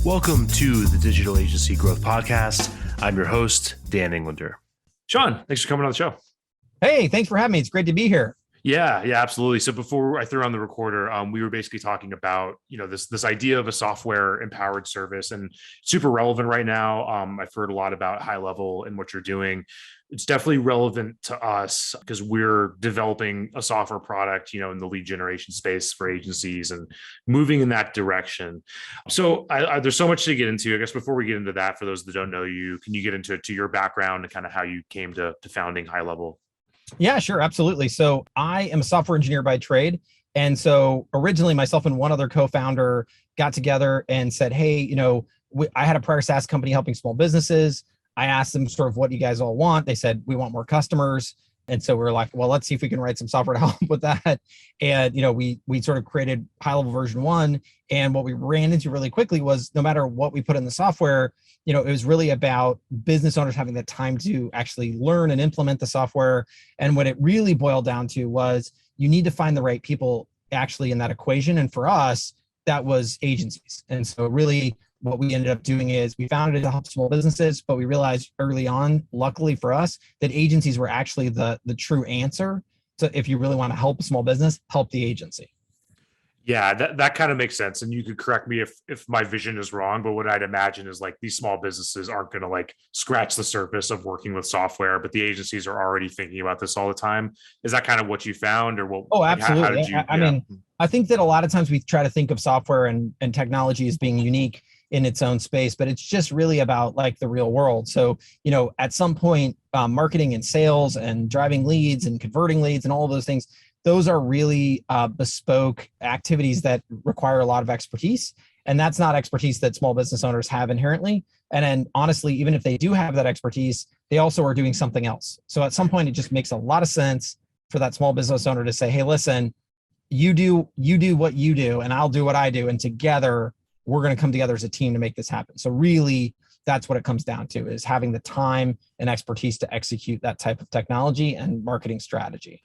Welcome to the Digital Agency Growth Podcast. I'm your host, Dan Englander. Shaun, thanks for coming on the show. Hey, thanks for having me. It's great to be here. Yeah, absolutely. So before I threw on the recorder, we were basically talking about, this idea of a software empowered service, and super relevant right now. I've heard a lot about HighLevel and what you're doing. It's definitely relevant to us because we're developing a software product, in the lead generation space for agencies and moving in that direction. So there's so much to get into. I guess before we get into that, for those that don't know you, can you get into your background and kind of how you came to founding HighLevel? Yeah, sure. Absolutely. So I am a software engineer by trade. And so originally myself and one other co-founder got together and said, hey, I had a prior SaaS company helping small businesses. I asked them sort of what you guys all want. They said, we want more customers. And so we were like, well, let's see if we can write some software to help with that. And, we sort of created HighLevel version 1. And what we ran into really quickly was no matter what we put in the software, it was really about business owners having the time to actually learn and implement the software. And what it really boiled down to was you need to find the right people actually in that equation. And for us, that was agencies. And so really what we ended up doing is we founded it to help small businesses, but we realized early on, luckily for us, that agencies were actually the true answer. So if you really want to help a small business, help the agency. Yeah, that kind of makes sense. And you could correct me if my vision is wrong, but what I'd imagine is like these small businesses aren't going to like scratch the surface of working with software, but the agencies are already thinking about this all the time. Is that kind of what you found, or what? Oh, absolutely. How did you? I mean, I think that a lot of times we try to think of software and technology as being unique in its own space, but it's just really about like the real world. So, at some point, marketing and sales and driving leads and converting leads and all of those things, those are really bespoke activities that require a lot of expertise. And that's not expertise that small business owners have inherently. And then honestly, even if they do have that expertise, they also are doing something else. So at some point, it just makes a lot of sense for that small business owner to say, hey, listen, you do what you do and I'll do what I do. And together, we're going to come together as a team to make this happen. So really, that's what it comes down to, is having the time and expertise to execute that type of technology and marketing strategy.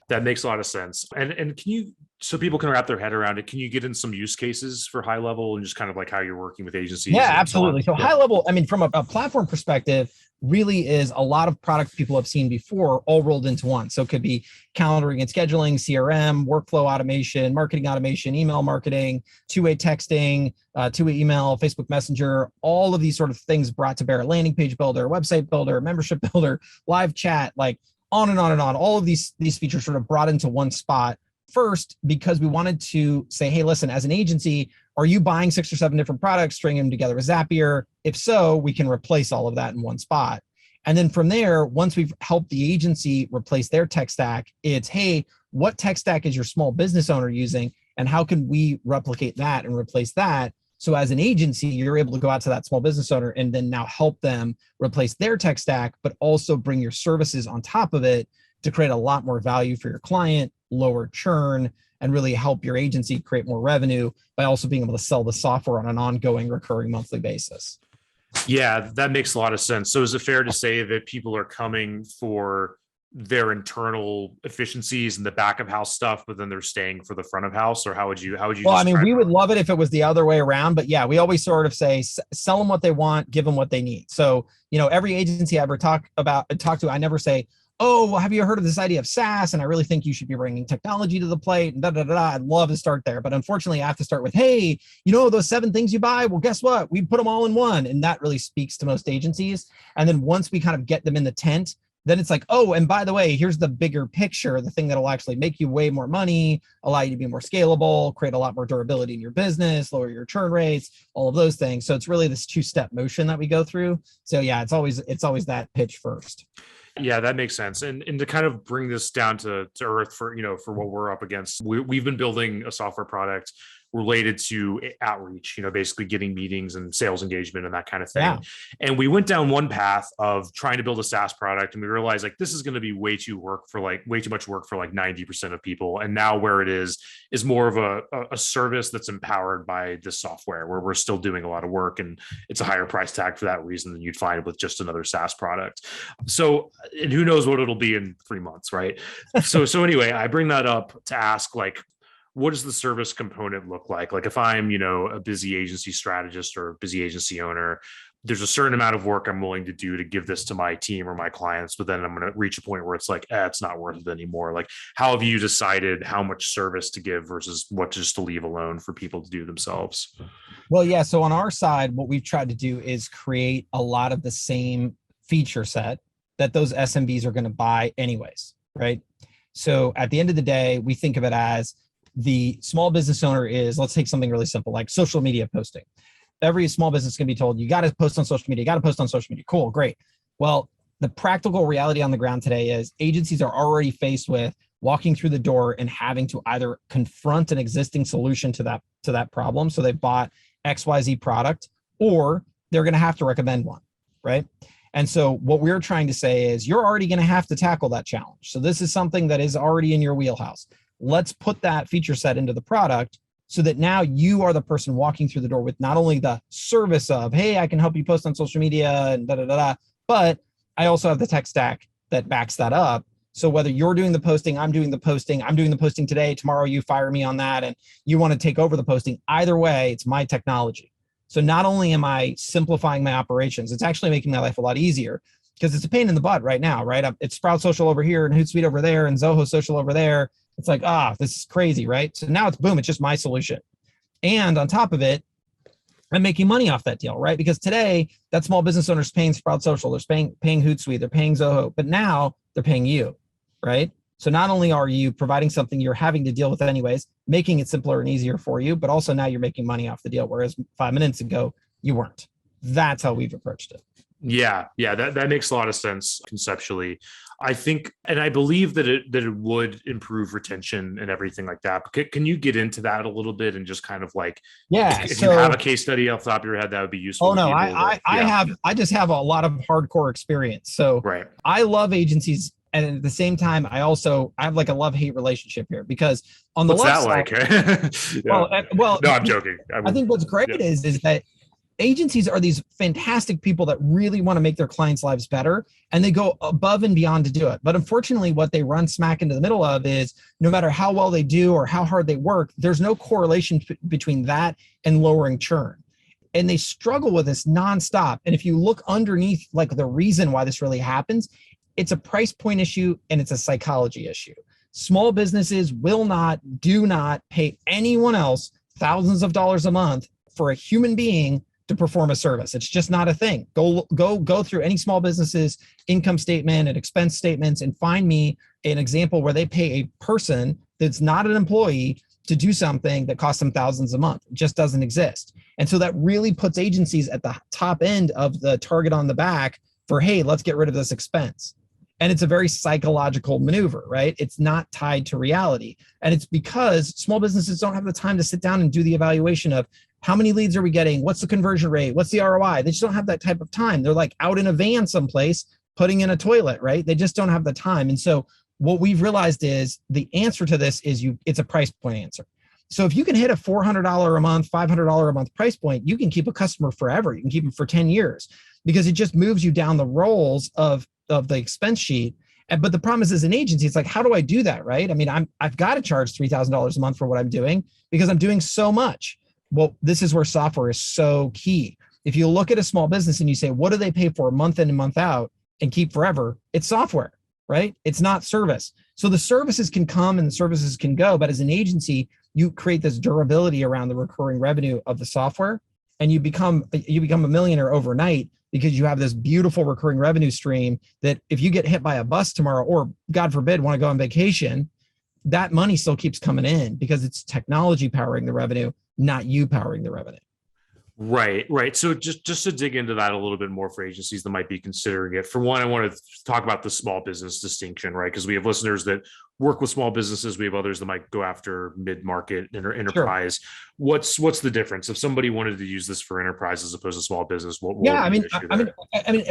That makes a lot of sense. And can you, so people can wrap their head around it, can you get in some use cases for HighLevel and just kind of like how you're working with agencies? Yeah, absolutely. So HighLevel, I mean, from a platform perspective, really is a lot of products people have seen before all rolled into one. So it could be calendaring and scheduling, CRM, workflow automation, marketing automation, email marketing, two-way texting, two-way email, Facebook Messenger, all of these sort of things brought to bear: landing page builder, website builder, membership builder, live chat, like on and on and on. All of these features sort of brought into one spot. First, because we wanted to say, hey, listen, as an agency, are you buying 6 or 7 different products, stringing them together with Zapier? If so, we can replace all of that in one spot. And then from there, once we've helped the agency replace their tech stack, it's, hey, what tech stack is your small business owner using? And how can we replicate that and replace that? So as an agency, you're able to go out to that small business owner and then now help them replace their tech stack, but also bring your services on top of it to create a lot more value for your client, lower churn, and really help your agency create more revenue by also being able to sell the software on an ongoing, recurring monthly basis. Yeah, that makes a lot of sense. So is it fair to say that people are coming for their internal efficiencies and the back of house stuff, but then they're staying for the front of house? Or how would you? Well, I mean, we would love it if it was the other way around, but yeah, we always sort of say, sell them what they want, give them what they need. So, every agency I ever talk to, I never say, oh, have you heard of this idea of SaaS? And I really think you should be bringing technology to the plate and I'd love to start there. But unfortunately, I have to start with, hey, those 7 things you buy? Well, guess what? We put them all in one. And that really speaks to most agencies. And then once we kind of get them in the tent, then it's like, oh, and by the way, here's the bigger picture, the thing that'll actually make you way more money, allow you to be more scalable, create a lot more durability in your business, lower your churn rates, all of those things. So it's really this 2-step motion that we go through. So yeah, it's always that pitch first. Yeah, that makes sense. And to kind of bring this down to earth for what we're up against, we've been building a software product related to outreach, basically getting meetings and sales engagement and that kind of thing. Yeah. And we went down one path of trying to build a SaaS product, and we realized like this is going to be way too much work for like 90% of people. And now where it is more of a service that's empowered by this software, where we're still doing a lot of work, and it's a higher price tag for that reason than you'd find with just another SaaS product. So, and who knows what it'll be in 3 months, right? So anyway, I bring that up to ask, like, what does the service component look like? Like if I'm, a busy agency strategist or a busy agency owner, there's a certain amount of work I'm willing to do to give this to my team or my clients, but then I'm going to reach a point where it's like, it's not worth it anymore. Like, how have you decided how much service to give versus what just to leave alone for people to do themselves? Well, yeah. So on our side, what we've tried to do is create a lot of the same feature set that those SMBs are going to buy anyways, right? So at the end of the day, we think of it as the small business owner is, let's take something really simple, like social media posting. Every small business can be told, you got to post on social media, you got to post on social media. Cool, great. Well, the practical reality on the ground today is agencies are already faced with walking through the door and having to either confront an existing solution to that problem. So they bought XYZ product, or they're going to have to recommend one, right? And so what we're trying to say is you're already going to have to tackle that challenge. So this is something that is already in your wheelhouse. Let's put that feature set into the product so that now you are the person walking through the door with not only the service of, hey, I can help you post on social media and but I also have the tech stack that backs that up. So whether you're doing the posting, I'm doing the posting today, tomorrow you fire me on that and you want to take over the posting, either way, it's my technology. So not only am I simplifying my operations, it's actually making my life a lot easier because it's a pain in the butt right now, right? It's Sprout Social over here and Hootsuite over there and Zoho Social over there. It's like, this is crazy, right? So now it's boom, it's just my solution. And on top of it, I'm making money off that deal, right? Because today, that small business owner's paying Sprout Social, they're paying Hootsuite, they're paying Zoho, but now they're paying you, right? So not only are you providing something you're having to deal with anyways, making it simpler and easier for you, but also now you're making money off the deal, whereas 5 minutes ago, you weren't. That's how we've approached it. Yeah, that makes a lot of sense conceptually. I think, and I believe that it would improve retention and everything like that. But can you get into that a little bit and just kind of like, if you have a case study off the top of your head, that would be useful. Oh no, I just have a lot of hardcore experience. So right. I love agencies. And at the same time, I have like a love-hate relationship here because on the left side, like? Well, no, I'm joking. I think what's great is that agencies are these fantastic people that really want to make their clients' lives better, and they go above and beyond to do it. But unfortunately, what they run smack into the middle of is no matter how well they do or how hard they work, there's no correlation between that and lowering churn. And they struggle with this nonstop. And if you look underneath, like the reason why this really happens, it's a price point issue and it's a psychology issue. Small businesses do not pay anyone else thousands of dollars a month for a human being to perform a service. It's just not a thing. Go through any small business's income statement and expense statements and find me an example where they pay a person that's not an employee to do something that costs them thousands a month. It just doesn't exist. And so that really puts agencies at the top end of the target on the back for, hey, let's get rid of this expense. And it's a very psychological maneuver, right? It's not tied to reality. And it's because small businesses don't have the time to sit down and do the evaluation of how many leads are we getting? What's the conversion rate? What's the ROI? They just don't have that type of time. They're like out in a van someplace, putting in a toilet, right? They just don't have the time. And so what we've realized is the answer to this is it's a price point answer. So if you can hit a $400 a month, $500 a month price point, you can keep a customer forever. You can keep them for 10 years because it just moves you down the roles of the expense sheet. But the problem is, as an agency, it's like, how do I do that, right? I mean, I've got to charge $3,000 a month for what I'm doing because I'm doing so much. Well, this is where software is so key. If you look at a small business and you say, what do they pay for month in and month out and keep forever? It's software, right? It's not service. So the services can come and the services can go, but as an agency, you create this durability around the recurring revenue of the software, and you become a millionaire overnight because you have this beautiful recurring revenue stream that if you get hit by a bus tomorrow, or God forbid, want to go on vacation, that money still keeps coming in because it's technology powering the revenue, not you powering the revenue. Right. So just to dig into that a little bit more for agencies that might be considering it. For one, I want to talk about the small business distinction, right? Because we have listeners that work with small businesses. We have others that might go after mid-market or enterprise. Sure. What's the difference if somebody wanted to use this for enterprise as opposed to small business? I mean,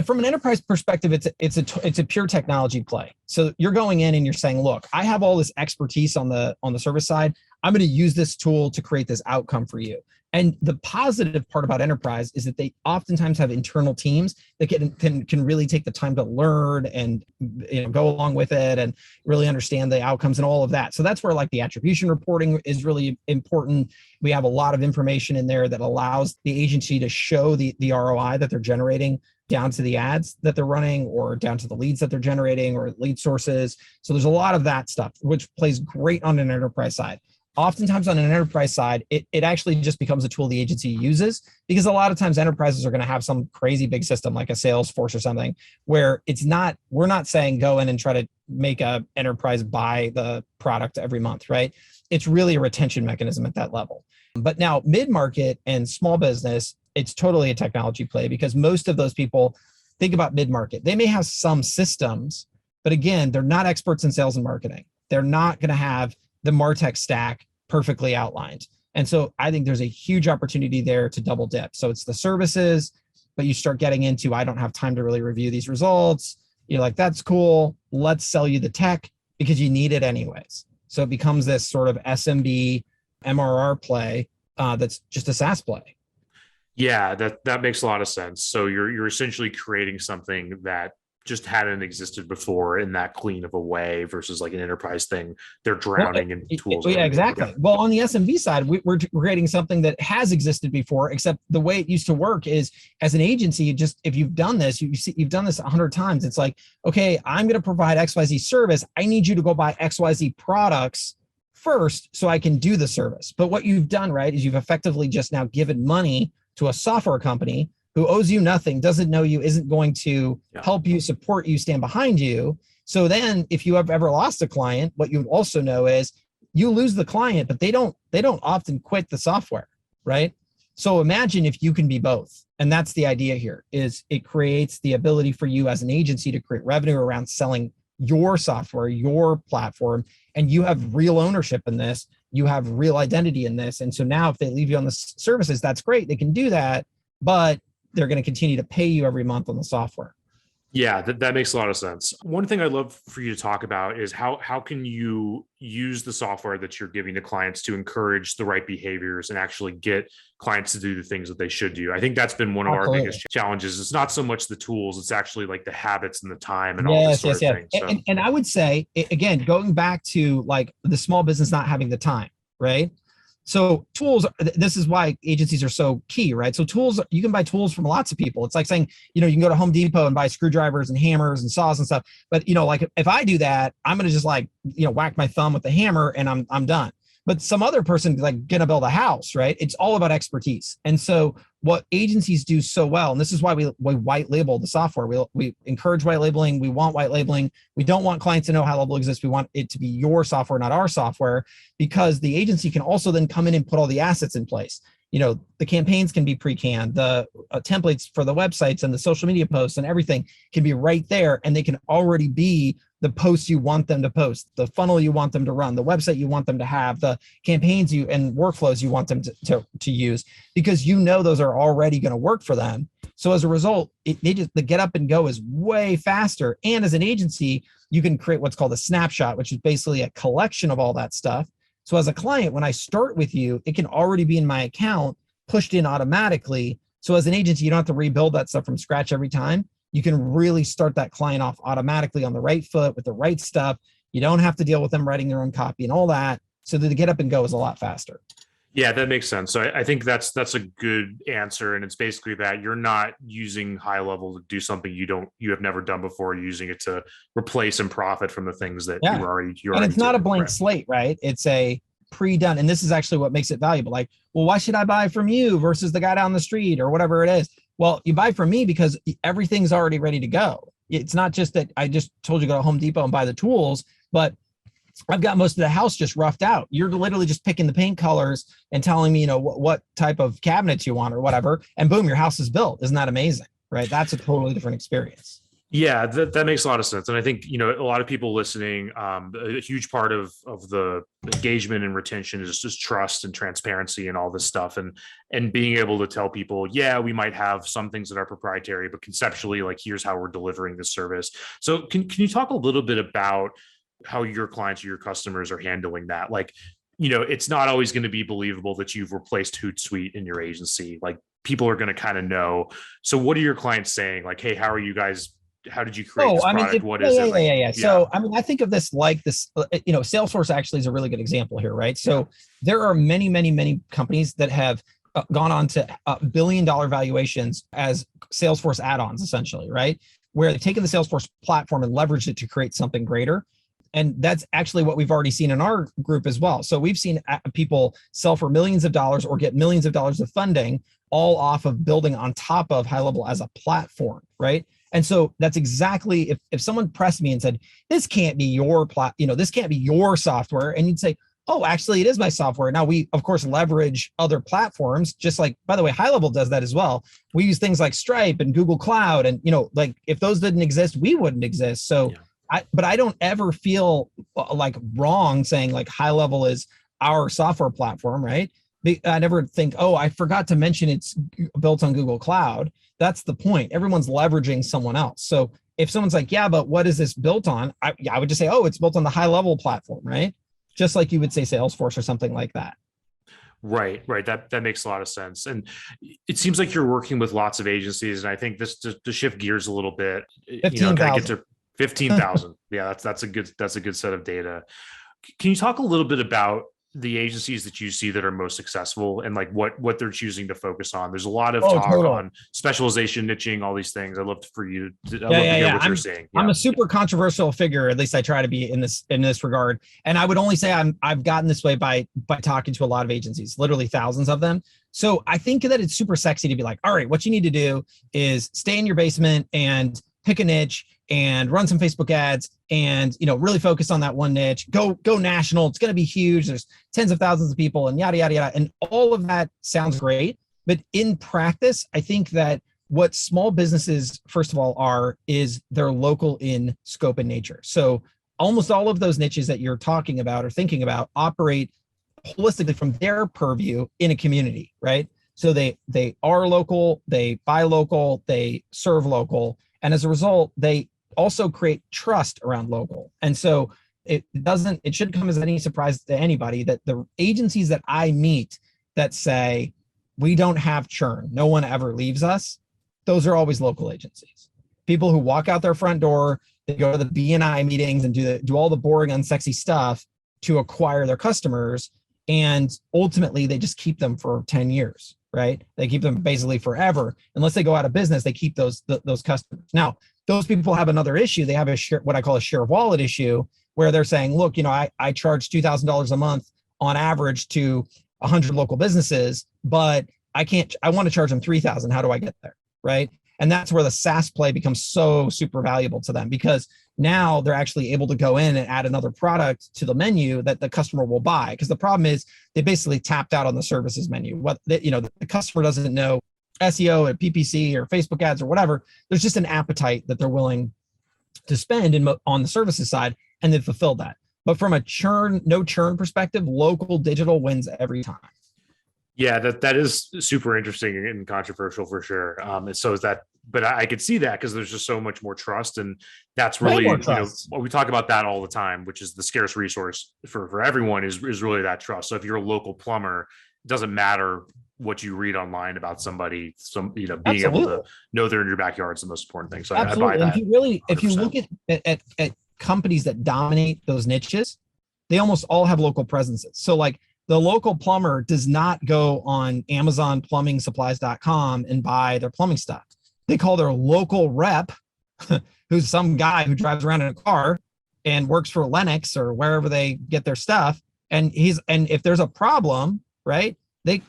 from an enterprise perspective, it's a pure technology play. So you're going in and you're saying, look, I have all this expertise on the service side. I'm going to use this tool to create this outcome for you. And the positive part about enterprise is that they oftentimes have internal teams that can really take the time to learn and go along with it and really understand the outcomes and all of that. So that's where like the attribution reporting is really important. We have a lot of information in there that allows the agency to show the ROI that they're generating down to the ads that they're running or down to the leads that they're generating or lead sources. So there's a lot of that stuff, which plays great on an enterprise side. Oftentimes on an enterprise side, it actually just becomes a tool the agency uses, because a lot of times enterprises are going to have some crazy big system like a Salesforce or something where we're not saying go in and try to make a enterprise buy the product every month, right? It's really a retention mechanism at that level. But now mid-market and small business, it's totally a technology play, because most of those people think about mid-market. They may have some systems, but again, they're not experts in sales and marketing. They're not going to have the MarTech stack perfectly outlined. And so I think there's a huge opportunity there to double dip. So it's the services, but you start getting into, I don't have time to really review these results. You're like, that's cool. Let's sell you the tech because you need it anyways. So it becomes this sort of SMB MRR play that's just a SaaS play. Yeah, that makes a lot of sense. So you're essentially creating something that just hadn't existed before in that clean of a way versus like an enterprise thing. They're drowning in tools. Yeah, exactly. Yeah. Well, on the SMB side, we're creating something that has existed before, except the way it used to work is as an agency, if you've done this, you've done this 100 times. It's like, okay, I'm going to provide XYZ service. I need you to go buy XYZ products first so I can do the service. But what you've done, right, is you've effectively just now given money to a software company who owes you nothing, doesn't know you, isn't going to help you, support you, stand behind you. So then if you have ever lost a client, what you would also know is you lose the client, but they don't often quit the software, right? So imagine if you can be both. And that's the idea here, is it creates the ability for you as an agency to create revenue around selling your software, your platform, and you have real ownership in this. You have real identity in this. And so now if they leave you on the services, that's great. They can do that, but they're going to continue to pay you every month on the software. Yeah, that makes a lot of sense. One thing I'd love for you to talk about is how can you use the software that you're giving to clients to encourage the right behaviors and actually get clients to do the things that they should do. I think that's been one of our biggest challenges. It's not so much the tools, it's actually like the habits and the time and all this sort of thing. So. And I would say, again, going back to like the small business not having the time, right? So tools, this is why agencies are so key, right? So tools, you can buy tools from lots of people. It's like saying, you can go to Home Depot and buy screwdrivers and hammers and saws and stuff. But, like if I do that, I'm going to just like, whack my thumb with the hammer and I'm done. But some other person like going to build a house, right? It's all about expertise. And so what agencies do so well, and this is why we white label the software. We encourage white labeling. We want white labeling. We don't want clients to know HighLevel exists. We want it to be your software, not our software, because the agency can also then come in and put all the assets in place. The campaigns can be pre-canned, the templates for the websites and the social media posts and everything can be right there. And they can already be the posts you want them to post, the funnel you want them to run, the website you want them to have, the campaigns and workflows you want them to use, because those are already going to work for them. So as a result, the get up and go is way faster. And as an agency, you can create what's called a snapshot, which is basically a collection of all that stuff. So as a client, when I start with you, it can already be in my account, pushed in automatically. So as an agency, you don't have to rebuild that stuff from scratch every time. You can really start that client off automatically on the right foot with the right stuff. You don't have to deal with them writing their own copy and all that. So that the get up and go is a lot faster. Yeah, that makes sense. So I think that's a good answer. And it's basically that you're not using HighLevel to do something you have never done before, using it to replace and profit from the things that you're already and it's not doing, a blank slate, right? It's a pre-done. And this is actually what makes it valuable. Like, well, why should I buy from you versus the guy down the street or whatever it is? Well, you buy from me because everything's already ready to go. It's not just that I just told you to go to Home Depot and buy the tools, but I've got most of the house just roughed out. You're literally just picking the paint colors and telling me, what type of cabinets you want or whatever. And boom, your house is built. Isn't that amazing? Right? That's a totally different experience. Yeah, that makes a lot of sense. And I think, a lot of people listening, a huge part of the engagement and retention is just trust and transparency and all this stuff. And being able to tell people, yeah, we might have some things that are proprietary, but conceptually, like, here's how we're delivering this service. So can you talk a little bit about how your clients or your customers are handling that? Like, it's not always going to be believable that you've replaced Hootsuite in your agency. Like people are going to kind of know. So what are your clients saying? Like, hey, how did you create this product? What is it? Yeah. So, I mean, I think of this like this, Salesforce actually is a really good example here, right? So there are many, many, many companies that have gone on to $1 billion valuations as Salesforce add-ons, essentially, right? Where they've taken the Salesforce platform and leveraged it to create something greater. And that's actually what we've already seen in our group as well. So we've seen people sell for millions of dollars or get millions of dollars of funding all off of building on top of HighLevel as a platform, right? And so that's exactly, if someone pressed me and said, this can't be your this can't be your software. And you'd say, oh, actually it is my software. Now we of course leverage other platforms, just like, by the way, HighLevel does that as well. We use things like Stripe and Google Cloud. And, like if those didn't exist, we wouldn't exist. So but I don't ever feel like wrong saying like HighLevel is our software platform, right? I never think, oh, I forgot to mention it's built on Google Cloud. That's the point. Everyone's leveraging someone else. So if someone's like, yeah, but what is this built on? I would just say, oh, it's built on the HighLevel platform, right? Just like you would say Salesforce or something like that. Right. That makes a lot of sense. And it seems like you're working with lots of agencies. And I think this to shift gears a little bit, 15,000. 15,000. Yeah, that's a good set of data. Can you talk a little bit about the agencies that you see that are most successful and like what they're choosing to focus on? There's a lot of talk on specialization, niching, all these things. I'd love for you to hear what you're seeing. Yeah. I'm a super controversial figure. At least I try to be in this regard. And I would only say I've gotten this way by talking to a lot of agencies, literally thousands of them. So I think that it's super sexy to be like, all right, what you need to do is stay in your basement and pick a niche and run some Facebook ads and, really focus on that one niche, go national. It's going to be huge. There's tens of thousands of people and yada, yada, yada. And all of that sounds great. But in practice, I think that what small businesses, first of all, is they're local in scope and nature. So almost all of those niches that you're talking about or thinking about operate holistically from their purview in a community, right? So they are local, they buy local, they serve local. And as a result, they also create trust around local. And so it shouldn't come as any surprise to anybody that the agencies that I meet that say, we don't have churn, no one ever leaves us, those are always local agencies. People who walk out their front door, they go to the B&I meetings and do all the boring, unsexy stuff to acquire their customers. And ultimately, they just keep them for 10 years, right? They keep them basically forever. Unless they go out of business, they keep those customers. Now, those people have another issue. They have what I call a share of wallet issue, where they're saying, look, I charge $2,000 a month on average to 100 local businesses, but I want to charge them 3,000. How do I get there, right? And that's where the SaaS play becomes so super valuable to them, because now they're actually able to go in and add another product to the menu that the customer will buy. Because the problem is they basically tapped out on the services menu. The customer doesn't know SEO or PPC or Facebook ads or whatever. There's just an appetite that they're willing to spend on the services side, and they've fulfilled that. But from a no churn perspective, local digital wins every time. Yeah, that is super interesting and controversial for sure. And so is that, but I could see that because there's just so much more trust, and that's really, we talk about that all the time, which is the scarce resource for everyone is really that trust. So if you're a local plumber, it doesn't matter what you read online about somebody, being Absolutely. able to know they're in your backyard is the most important thing. So Absolutely. I buy that. If you look at companies that dominate those niches, they almost all have local presences. So like, the local plumber does not go on Amazon plumbing supplies.com and buy their plumbing stuff. They call their local rep, who's some guy who drives around in a car and works for Lennox or wherever they get their stuff. And if there's a problem, right, they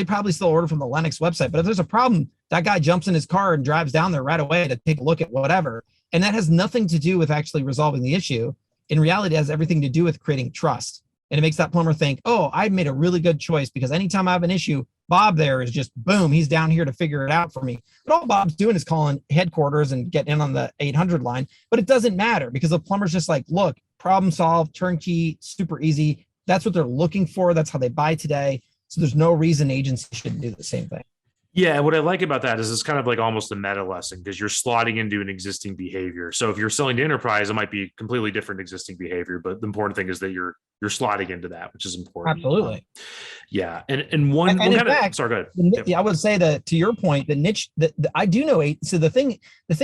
probably still order from the Lennox website. But if there's a problem, that guy jumps in his car and drives down there right away to take a look at whatever. And that has nothing to do with actually resolving the issue. In reality, it has everything to do with creating trust. And it makes that plumber think, oh, I made a really good choice, because anytime I have an issue, Bob there is just boom, he's down here to figure it out for me. But all Bob's doing is calling headquarters and getting in on the 800 line. But it doesn't matter, because the plumber's just like, look, problem solved, turnkey, super easy. That's what they're looking for. That's how they buy today. So there's no reason agencies shouldn't do the same thing. Yeah, what I like about that is it's kind of like almost a meta lesson because you're slotting into an existing behavior. So if you're selling to enterprise, it might be completely different existing behavior, but the important thing is that you're slotting into that, which is important. Absolutely. Yeah, and one And in kind of fact, sorry, go ahead. Yep. I would say that to your point, the niche that I do know. So the thing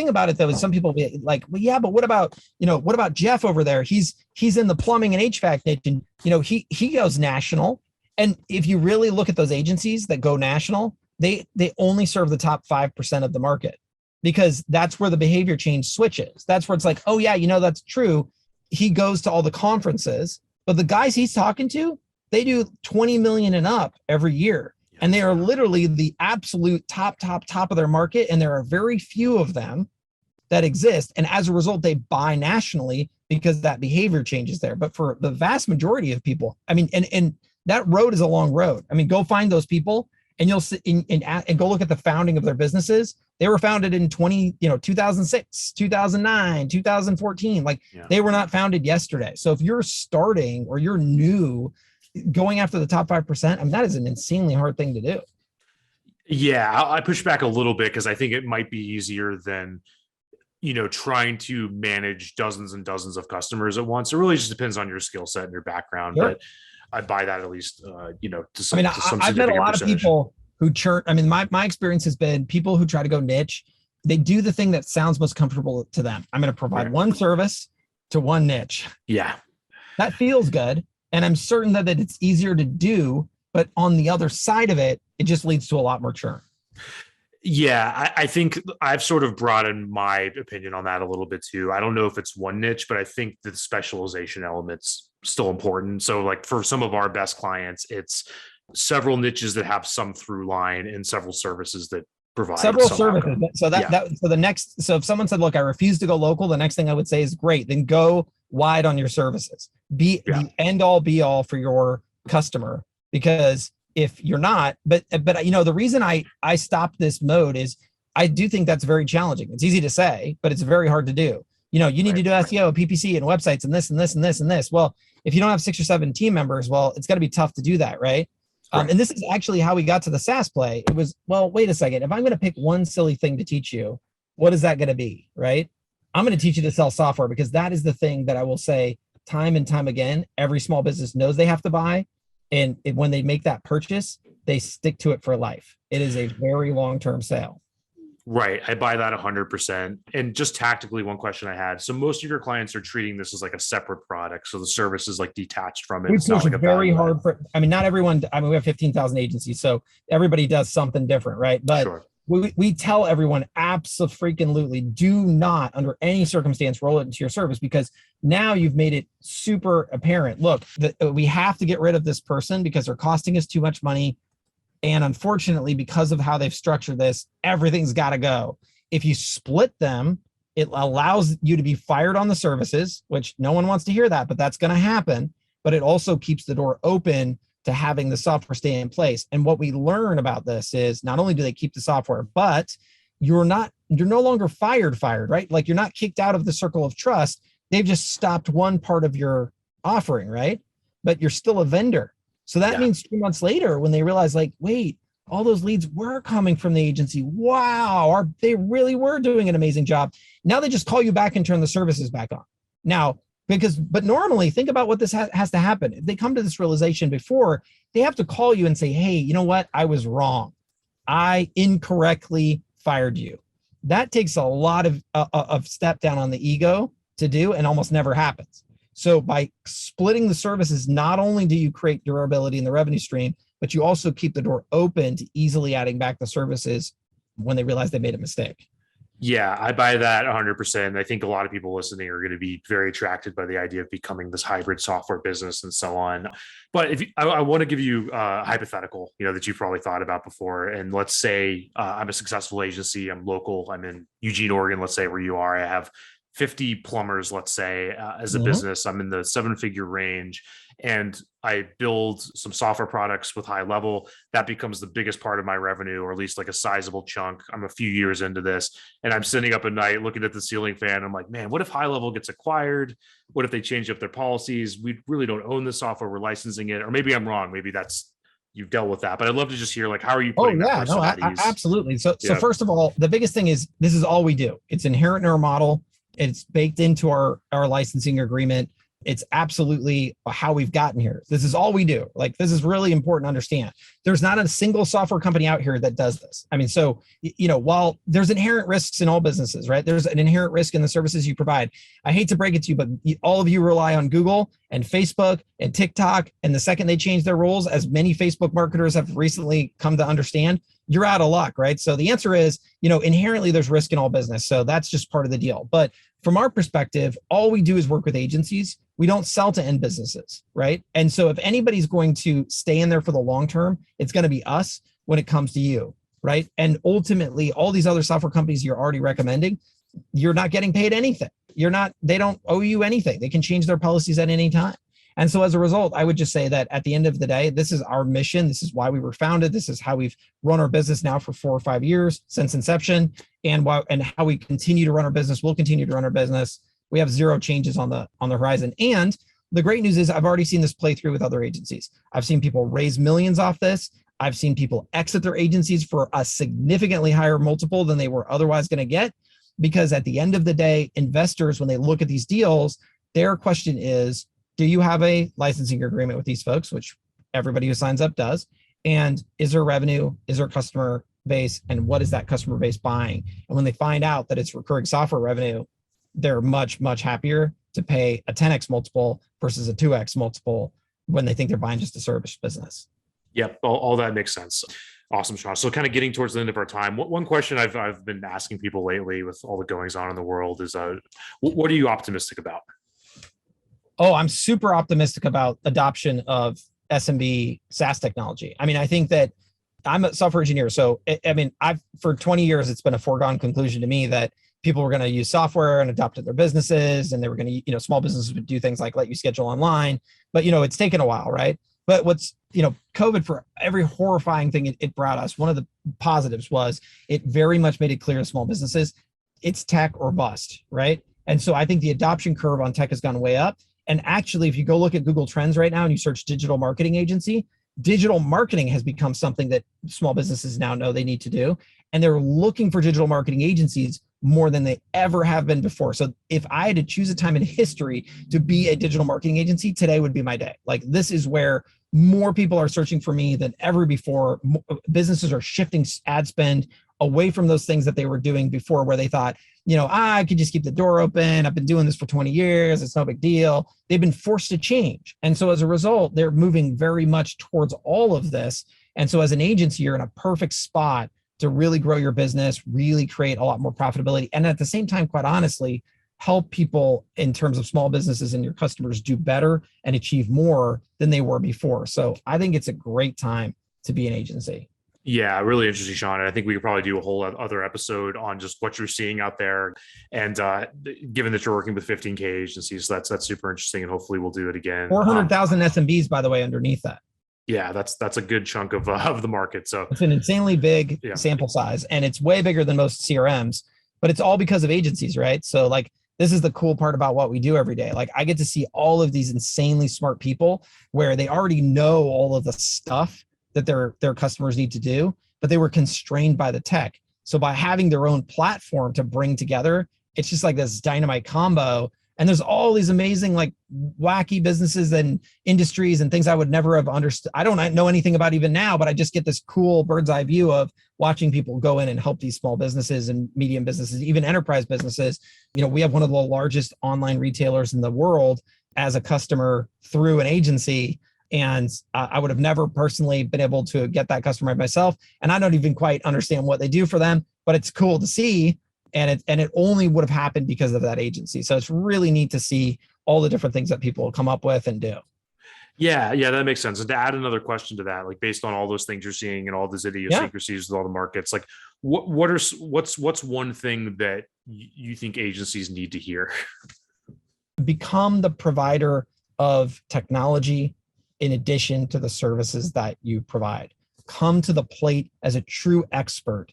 about it though is some people be like, well, yeah, but what about Jeff over there? He's in the plumbing and HVAC niche, and he goes national. And if you really look at those agencies that go national, they only serve the top 5% of the market because that's where the behavior change switches. That's where it's like, oh yeah, that's true. He goes to all the conferences, but the guys he's talking to, they do 20 million and up every year. And they are literally the absolute top of their market. And there are very few of them that exist. And as a result, they buy nationally because that behavior changes there. But for the vast majority of people, I mean, and that road is a long road. I mean, go find those people and you'll sit and go look at the founding of their businesses. They were founded in 2006, 2009, 2014. They were not founded yesterday. So if you're starting or you're new, going after the top 5%, I mean, that is an insanely hard thing to do. Yeah, I push back a little bit because I think it might be easier than, trying to manage dozens and dozens of customers at once. It really just depends on your skill set and your background. Sure. But I buy that at least, to some. I've met a lot of people who churn. I mean, my experience has been people who try to go niche. They do the thing that sounds most comfortable to them. I'm going to provide one service to one niche. Yeah, that feels good. And I'm certain that it's easier to do, but on the other side of it, it just leads to a lot more churn. Yeah, I think I've sort of broadened my opinion on that a little bit too. I don't know if it's one niche, but I think the specialization element's still important. So like for some of our best clients, it's several niches that have some through line and several services that provide several services. Outcome. So if someone said, look, I refuse to go local, the next thing I would say is great, then go wide on your services. Be the end all be all for your customer, because if you're not, but the reason I stopped this mode is I do think that's very challenging. It's easy to say, but it's very hard to do. You need to do SEO, PPC, and websites, and this and this and this and this. Well, if you don't have 6 or 7 team members, well, it's got to be tough to do that, right? And this is actually how we got to the SaaS play. It was, well, wait a second. If I'm going to pick one silly thing to teach you, what is that going to be, right? I'm going to teach you to sell software, because that is the thing that I will say time and time again, every small business knows they have to buy. And when they make that purchase, they stick to it for life. It is a very long-term sale. Right. I buy that 100%. And just tactically, one question I had. So most of your clients are treating this as like a separate product. So the service is like detached from it. It's not like very hard for, not everyone, we have 15,000 agencies, so everybody does something different, right? But sure. We tell everyone absolutely do not, under any circumstance, roll it into your service, because now you've made it super apparent. Look, we have to get rid of this person because they're costing us too much money. And unfortunately, because of how they've structured this, everything's got to go. If you split them, it allows you to be fired on the services, which no one wants to hear that, but that's going to happen. But it also keeps the door open to having the software stay in place. And what we learn about this is not only do they keep the software, but you're no longer fired, right? Like, you're not kicked out of the circle of trust. They've just stopped one part of your offering, right? But you're still a vendor. So that means 2 months later, when they realize, like, wait, all those leads were coming from the agency. Wow, they really were doing an amazing job. Now they just call you back and turn the services back on. Now, but normally, think about what this has to happen. If they come to this realization before, they have to call you and say, hey, you know what? I was wrong. I incorrectly fired you. That takes a lot of step down on the ego to do, and almost never happens. So by splitting the services, not only do you create durability in the revenue stream, but you also keep the door open to easily adding back the services when they realize they made a mistake. Yeah, I buy that 100%. I think a lot of people listening are going to be very attracted by the idea of becoming this hybrid software business and so on. But I want to give you a hypothetical, that you've probably thought about before. And let's say I'm a successful agency. I'm local. I'm in Eugene, Oregon. Let's say where you are. I have 50 plumbers, let's say, as a business. I'm in the 7-figure range, and I build some software products with HighLevel. That becomes the biggest part of my revenue, or at least like a sizable chunk. I'm a few years into this, and I'm sitting up at night looking at the ceiling fan. I'm like, man, what if HighLevel gets acquired? What if they change up their policies? We really don't own the software. We're licensing it. Or maybe I'm wrong. Maybe that's you've dealt with that, but I'd love to just hear like, how are you Oh putting that yeah, person no, at ease? absolutely. So Yeah. first of all, the biggest thing is this is all we do. It's inherent in our model. It's baked into our licensing agreement. It's absolutely how we've gotten here. This is all we do. Like, this is really important to understand. There's not a single software company out here that does this. I mean, so, while there's inherent risks in all businesses, right? There's an inherent risk in the services you provide. I hate to break it to you, but all of you rely on Google and Facebook and TikTok. And the second they change their rules, as many Facebook marketers have recently come to understand, you're out of luck, right? So the answer is, inherently there's risk in all business. So that's just part of the deal. But from our perspective, all we do is work with agencies. We don't sell to end businesses, right? And so if anybody's going to stay in there for the long term, it's going to be us when it comes to you, right? And ultimately, all these other software companies you're already recommending, you're not getting paid anything. They don't owe you anything. They can change their policies at any time. And so as a result, I would just say that at the end of the day, this is our mission. This is why we were founded. This is how we've run our business now for 4 or 5 years since inception, and how we continue to run our business. We'll continue to run our business. We have zero changes on the horizon. And the great news is I've already seen this play through with other agencies. I've seen people raise millions off this. I've seen people exit their agencies for a significantly higher multiple than they were otherwise going to get. Because at the end of the day, investors, when they look at these deals, their question is, do you have a licensing agreement with these folks, which everybody who signs up does? And is there revenue? Is there customer base? And what is that customer base buying? And when they find out that it's recurring software revenue, they're much, much happier to pay a 10x multiple versus a 2x multiple when they think they're buying just a service business. Yep, all that makes sense. Awesome, Shaun. So kind of getting towards the end of our time, one question I've been asking people lately with all the goings on in the world is, what are you optimistic about? Oh, I'm super optimistic about adoption of SMB SaaS technology. I mean, I think that I'm a software engineer. So, for 20 years, it's been a foregone conclusion to me that people were going to use software and adopt it to their businesses. And they were going to, small businesses would do things like let you schedule online. But, it's taken a while, right? But what's, COVID, for every horrifying thing it brought us, one of the positives was it very much made it clear to small businesses, it's tech or bust, right? And so I think the adoption curve on tech has gone way up. And actually, if you go look at Google Trends right now and you search digital marketing agency, digital marketing has become something that small businesses now know they need to do. And they're looking for digital marketing agencies more than they ever have been before. So if I had to choose a time in history to be a digital marketing agency, today would be my day. Like, this is where more people are searching for me than ever before. Businesses are shifting ad spend away from those things that they were doing before, where they thought, I could just keep the door open. I've been doing this for 20 years. It's no big deal. They've been forced to change. And so as a result, they're moving very much towards all of this. And so as an agency, you're in a perfect spot to really grow your business, really create a lot more profitability. And at the same time, quite honestly, help people in terms of small businesses and your customers do better and achieve more than they were before. So I think it's a great time to be an agency. Yeah, really interesting, Shaun. And I think we could probably do a whole other episode on just what you're seeing out there. And given that you're working with 15K agencies, so that's super interesting. And hopefully we'll do it again. 400,000 SMBs, by the way, underneath that. Yeah, that's a good chunk of the market. So it's an insanely big sample size, and it's way bigger than most CRMs, but it's all because of agencies, right? So like, this is the cool part about what we do every day. Like, I get to see all of these insanely smart people where they already know all of the stuff that their customers need to do, but they were constrained by the tech. So by having their own platform to bring together, it's just like this dynamite combo. And there's all these amazing, like, wacky businesses and industries and things I would never have understood. I don't know anything about even now, but I just get this cool bird's eye view of watching people go in and help these small businesses and medium businesses, even enterprise businesses. We have one of the largest online retailers in the world as a customer through an agency. And I would have never personally been able to get that customer myself. And I don't even quite understand what they do for them, but it's cool to see. And it only would have happened because of that agency. So it's really neat to see all the different things that people come up with and do. Yeah, that makes sense. And to add another question to that, like, based on all those things you're seeing and all those idiosyncrasies with all the markets, like, what's one thing that you think agencies need to hear? Become the provider of technology in addition to the services that you provide. Come to the plate as a true expert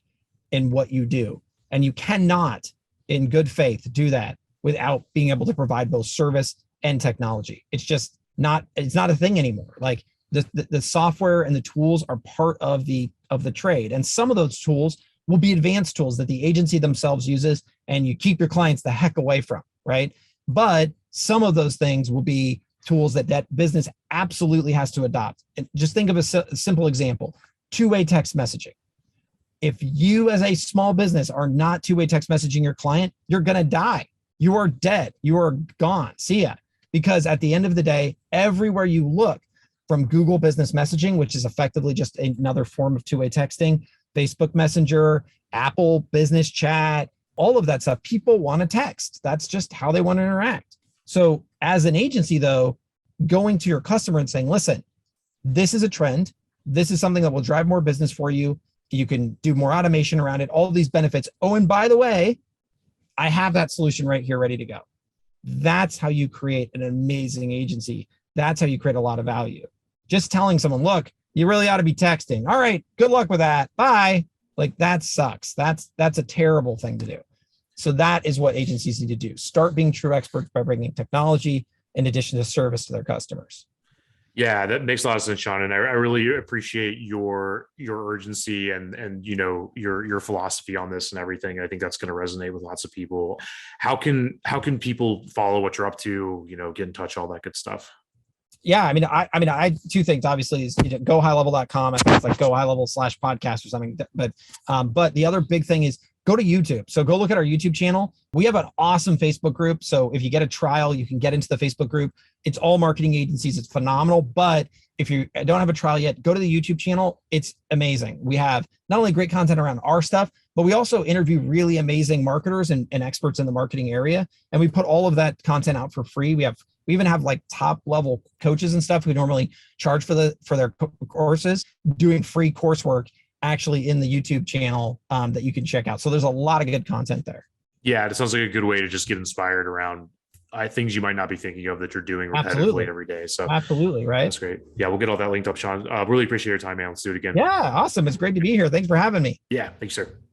in what you do. And you cannot, in good faith, do that without being able to provide both service and technology. It's just not a thing anymore. Like, The software and the tools are part of the trade. And some of those tools will be advanced tools that the agency themselves uses and you keep your clients the heck away from, right? But some of those things will be tools that business absolutely has to adopt. And just think of a simple example, two-way text messaging. If you as a small business are not two-way text messaging your client, you're going to die. You are dead. You are gone. See ya. Because at the end of the day, everywhere you look, from Google Business Messaging, which is effectively just another form of two-way texting, Facebook Messenger, Apple Business Chat, all of that stuff, people want to text. That's just how they want to interact. So as an agency, though, going to your customer and saying, listen, this is a trend. This is something that will drive more business for you. You can do more automation around it, all of these benefits. Oh, and by the way, I have that solution right here ready to go. That's how you create an amazing agency. That's how you create a lot of value. Just telling someone, look, you really ought to be texting. All right, good luck with that. Bye. Like that sucks. That's a terrible thing to do. So that is what agencies need to do. Start being true experts by bringing technology in addition to service to their customers. Yeah, that makes a lot of sense, Shaun. And I really appreciate your urgency and your philosophy on this and everything. I think that's going to resonate with lots of people. How can people follow what you're up to, get in touch, all that good stuff? Yeah, I two things obviously is go highlevel.com. I think it's like go highlevel/podcast or something. But the other big thing is go to YouTube. So go look at our YouTube channel. We have an awesome Facebook group. So if you get a trial, you can get into the Facebook group. It's all marketing agencies. It's phenomenal. But if you don't have a trial yet, go to the YouTube channel. It's amazing. We have not only great content around our stuff, but we also interview really amazing marketers and experts in the marketing area. And we put all of that content out for free. We even have like top level coaches and stuff who normally charge for their courses doing free coursework actually in the YouTube channel that you can check out. So there's a lot of good content there. Yeah, it sounds like a good way to just get inspired around things you might not be thinking of that you're doing repetitively Absolutely. every day. So absolutely, right? That's great. Yeah, we'll get all that linked up, Shaun. Really appreciate your time, man. Let's do it again. Yeah, awesome. It's great to be here. Thanks for having me. Yeah, thanks, sir.